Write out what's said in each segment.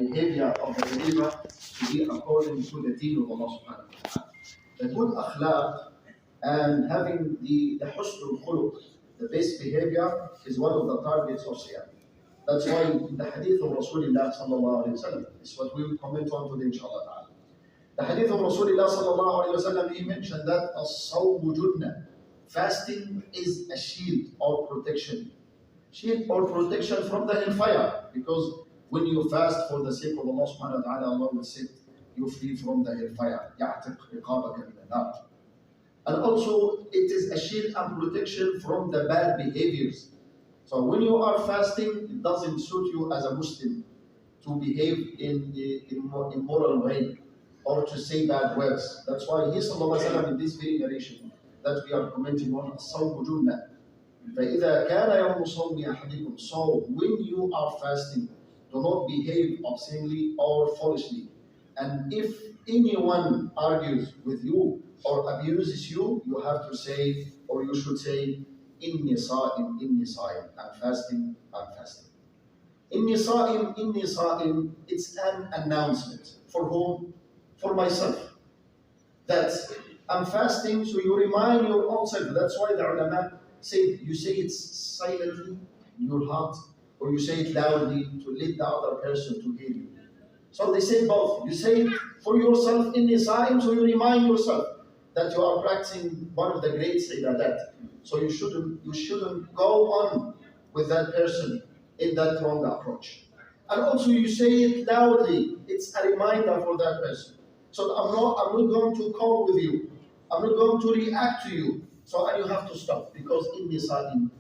behavior of the believer to be according to the deen of Allah subhanahu wa ta'ala. The good akhlaq and having the husnul khuluq, the best behavior, is one of the targets of Siyam. That's why in the hadith of Rasulullah sallallahu alayhi wa sallam, is what we will comment on today inshallah ta'ala. The hadith of Rasulullah sallallahu alayhi wa sallam, he mentioned that as-sawmu junnah, fasting is a shield or protection. Shield or protection from the hellfire, because when you fast for the sake of Allah subhanahu wa ta'ala, Allah will set you free from the hellfire. يَعْتِقْ رِقَابَكَ مِنَ النَّارِ. And also it is a shield and protection from the bad behaviors. So when you are fasting, it doesn't suit you as a Muslim to behave in immoral way or to say bad words. That's why he sallallahu alayhi wa sallam in this very narration that we are commenting on, الصوم جنة. فإذا كان يوم صوم أحدكم. So when you are fasting, do not behave obscenely or foolishly. And if anyone argues with you or abuses you, you have to say, or you should say, Inni sa'im, I'm fasting, I'm fasting. Inni sa'im, it's an announcement. For whom? For myself. That I'm fasting, so you remind your own self. That's why the ulama say, you say it silently in your heart, or you say it loudly to let the other person to hear you. So they say both. You say it for yourself, Inni sa'im, so you remind yourself that you are practicing one of the great ibadat. So you shouldn't go on with that person in that wrong approach. And also you say it loudly. It's a reminder for that person. So I'm not going to call with you. I'm not going to react to you. So you have to stop, because inni sa'im.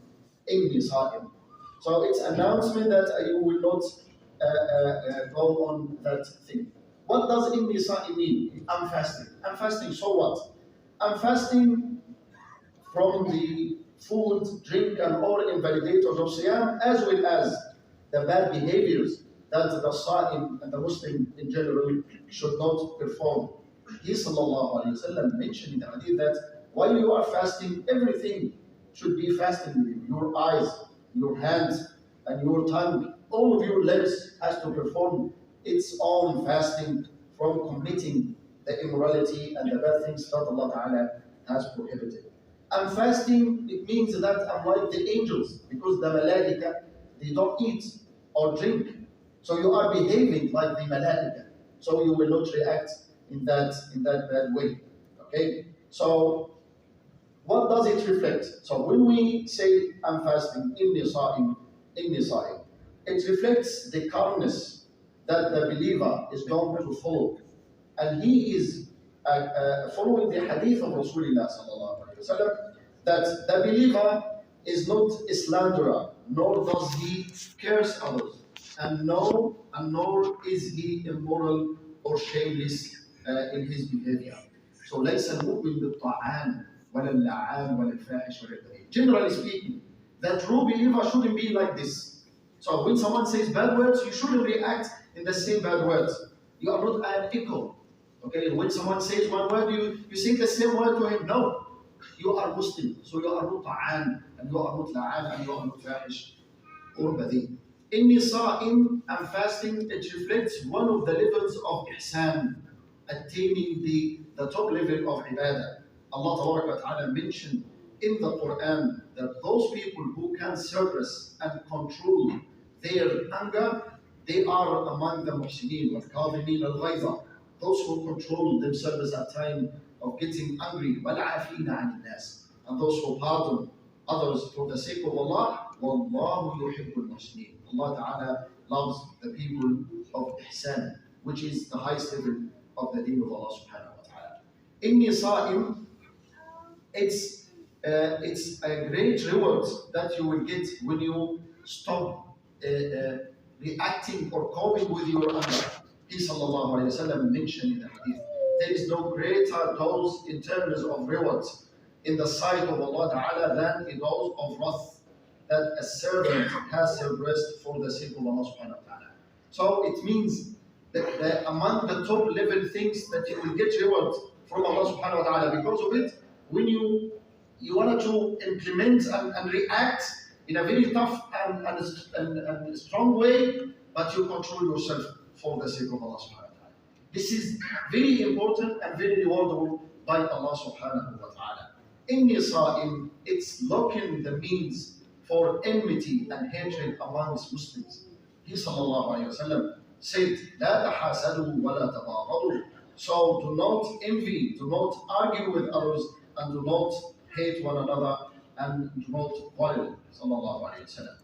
So it's an announcement that you will not go on that thing. What does inni sa'im mean? I'm fasting. I'm fasting, so what? I'm fasting from the food, drink, and all invalidators of Siyam, as well as the bad behaviors that the Sa'im and the Muslim in general should not perform. He sallallahu alayhi wa sallam mentioned in the hadith that while you are fasting, everything should be fasting with you. Your eyes, your hands, and your tongue, all of your legs has to perform its own fasting from committing the immorality and the bad things that Allah Ta'ala has prohibited. And fasting, it means that I'm like the angels, because the malaika, they don't eat or drink. So you are behaving like the malaika. So you will not react in that bad way. Okay? So what does it reflect? So when we say I'm fasting, inni sa'im, it reflects the calmness that the believer is going to follow. And he is following the hadith of Rasulullah sallallahu alayhi wa sallam, that the believer is not a slanderer, nor does he curse others, and nor is he immoral or shameless in his behavior. So ليس المؤمن بالطعان ولا اللعان ولا الفاحش ولا البذيء. Generally speaking, the true believer shouldn't be like this. So when someone says bad words, you shouldn't react in the same bad words. You are not an echo. Okay, when someone says one word, you say the same word to him. No, you are Muslim, so you are not ta'an, and you are not la'an, and you are not fahish or badi. Inni sa'im, I'm fasting, it reflects one of the levels of ihsan, attaining the top level of ibadah. Allah Ta'ala mentioned in the Quran that those people who can suppress and control their anger, they are among the muhsineen, wal-kadhimin al-ghayza. Those who control themselves at time of getting angry, وَالْعَافِينَ عَنِ النَّاسِ, and those who pardon others for the sake of Allah. وَاللَّهُ يُحِبُّ الْمُحْسِنِينَ. Allah Ta'ala loves the people of ihsan, which is the highest level of the deen of Allah subhanahu wa ta'ala. Inni sa'im, it's a great reward that you will get when you stop reacting or coping with your anger. He sallallahu alayhi wa sallam mentioned in the hadith, there is no greater dose in terms of rewards in the sight of Allah Ta'ala than a dose of wrath that a servant has suppressed for the sake of Allah subhanahu wa ta'ala. So it means that among the top level things that you will get reward from Allah subhanahu wa ta'ala because of it, when you wanted to implement and react in a very tough and strong way, but you control yourself. for the sake of Allah subhanahu wa ta'ala. This is very important and very rewardable by Allah subhanahu wa ta'ala. Inni sa'im, it's looking the means for enmity and hatred amongst Muslims. He sallallahu alayhi wa sallam said, لا تحاسدوا ولا تباغضوا. So do not envy, do not argue with others, and do not hate one another, and do not quarrel. Sallallahu alayhi wa sallam.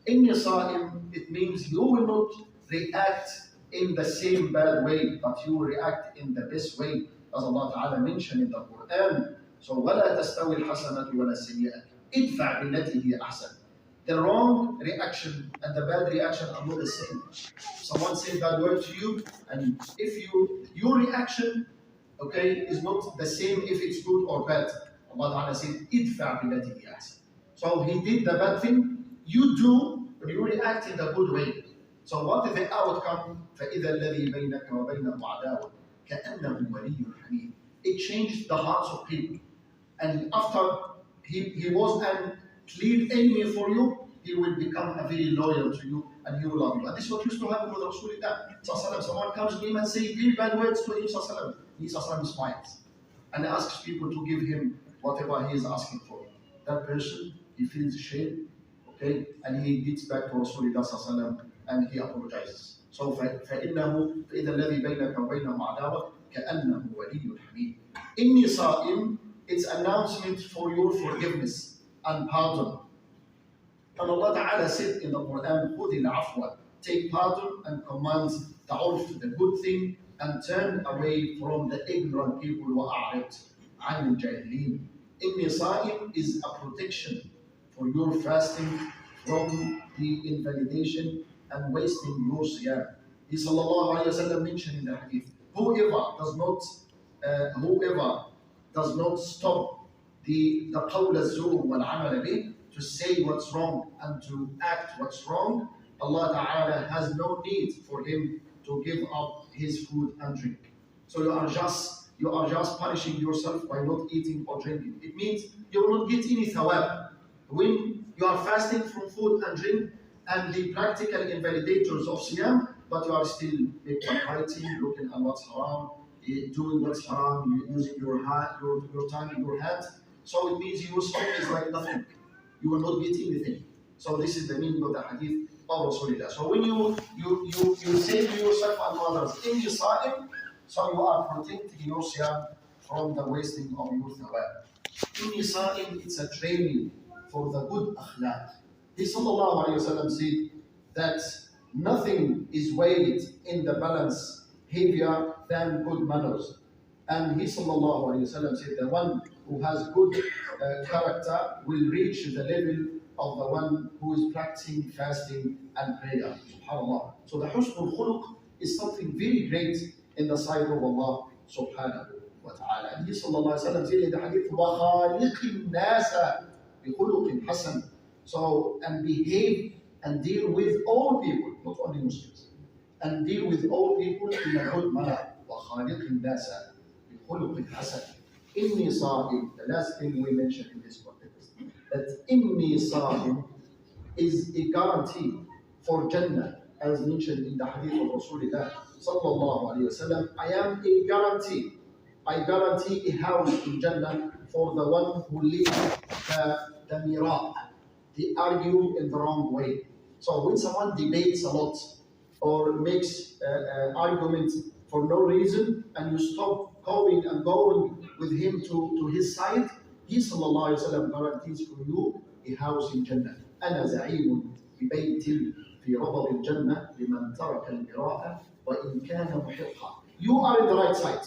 In Yasa'im, it means you will not react in the same bad way, but you will react in the best way, as Allah Ta'ala mentioned in the Quran. So, وَلَا تَسْتَوِي الْحَسَنَةُ وَلَا السَّيِّئَةُ إِدْفَعْ بِالَّتِي هِيَ أَحْسَنُ. The wrong reaction and the bad reaction are not the same. Someone said that word to you, and if your reaction, okay, is not the same if it's good or bad. Allah Ta'ala said, إِدْفَعْ بِالَّتِي هِيَ أَحْسَنُ. So he did the bad thing, you do, but you react in the good way. So what is the outcome? فَإِذَا الَّذِي بَيْنَكَ وَبَيْنَهُ عَدَاوَةٌ كَأَنَّهُ وَلِيٌّ حَمِيمٌ. It changed the hearts of people. And after he was a clear enemy for you, he will become a very loyal to you and he will love you. And this is what used to happen with Rasulullah. Someone comes to him and says very bad words to him. He smiles and asks people to give him whatever he is asking for. That person, he feels shame, okay, and he gets back to Rasulullah and he apologizes. So فإنه فإذا الذي بينك وبينه عداوة كأنه ولي حميم. إني صائم, it's announcement for your forgiveness and pardon. And Allah Ta'ala said in the Quran, خُذِ الْعَفْوَ, take pardon and commands ta'urf, the good thing, and turn away from the ignorant people. وَأَعْرِضْ عَنِ الْجَاهِلِينَ. Inni Sa'im is a protection for your fasting from the invalidation and wasting your siyam. He sallallahu alayhi wa sallam mentioned in the hadith, whoever does not stop the qawl al-zur wal-amal bih, to say what's wrong and to act what's wrong, Allah Ta'ala has no need for him to give up his food and drink. So you are just punishing yourself by not eating or drinking. It means you will not get any thawab. When you are fasting from food and drink and the practical invalidators of siyam, but you are still fighting, looking at what's haram, doing what's haram, using your tongue and your hands. So it means your soul is like nothing. You will not get anything. So this is the meaning of the hadith of Rasulullah. So when you say to yourself and others, Inni Sa'im, so you are protecting your siyam from the wasting of your thawab. Inni Sa'im, it's a training for the good akhlaq. He sallallahu alayhi wa sallam said that nothing is weighed in the balance heavier than good manners. And he sallallahu alayhi wa sallam said the one who has good character will reach the level of the one who is practicing fasting and prayer. SubhanAllah. So the husnul khuluq is something very great in the sight of Allah subhanahu wa ta'ala. And he sallallahu alayhi wa sallam said in the hadith, وَخَالِقِ النَّاسَ بِخُلُقٍ حَسَنٍ. So, and behave and deal with all people, not only Muslims, and deal with all people in a good manner. وَخَالِقِ النَّاسَ بِخُلُقٍ حَسَنٍ. Inni Sa'im, the last thing we mentioned in this context, that Inni Sa'im is a guarantee for Jannah, as mentioned in the hadith of Rasulullah sallallahu alayhi wa sallam. I am a guarantee. I guarantee a house in Jannah for the one who leaves the mirah, they argue in the wrong way. So when someone debates a lot or makes arguments for no reason, and you stop going and going with him to his side, he sallallahu alayhi wa sallam guarantees for you a house in Jannah. أنا زعيم ببيت في ربض الجنة لمن ترك المراء وإن كان محقا. You are in the right side,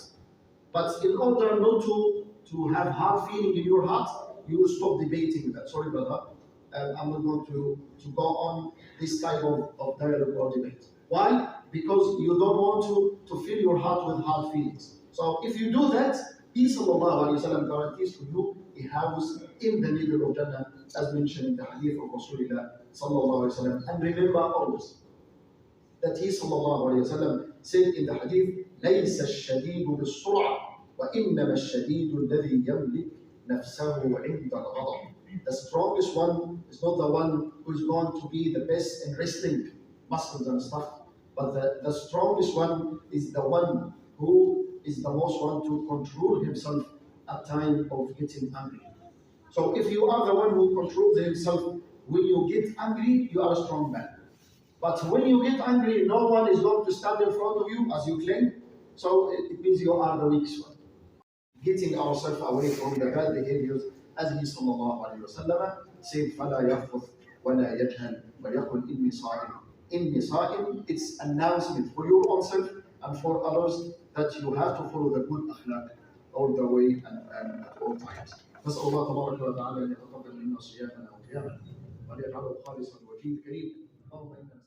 but in order not to have hard feeling in your heart, you will stop debating that. Sorry, brother, I'm not going to go on this type of dialogue or debate. Why? Because you don't want to fill your heart with hard feelings. So if you do that, he sallallahu alayhi wa sallam guarantees for you a house in the middle of Jannah, as mentioned in the hadith of Rasulullah sallallahu alayhi wa sallam. And remember always that he sallallahu alayhi wa sallam said in the hadith, لَيْسَ الشَّدِيدُ بِالسُّرْعَةِ وَإِنَّمَا الشَّدِيدُ الَّذِي يَمْلِكُ نَفْسَهُ عِنْدَ الْغَضَبِ. The strongest one is not the one who is going to be the best in wrestling, muscles and stuff. But the strongest one is the one who is the most one to control himself at time of getting angry. So if you are the one who controls himself, when you get angry, you are a strong man. But when you get angry, no one is going to stand in front of you as you claim. So it means you are the weakest one. Getting ourselves away from the bad behaviors, as he sallallahu alayhi wa sallam said, فَلَا يَخْفُثْ وَلَا يَجْهَلْ وَيَقُلْ إِنِّي صَائِمٌ. إِنِّي صَائِمٌ, it's announcement for your own self and for others that you have to follow the good akhlaq all the way and at all times. نسأل الله تبارك وتعالى أن يتقبل منا صيامنا وقيامنا وأن يجعله خالصا وجيه كريم. اللهم إنا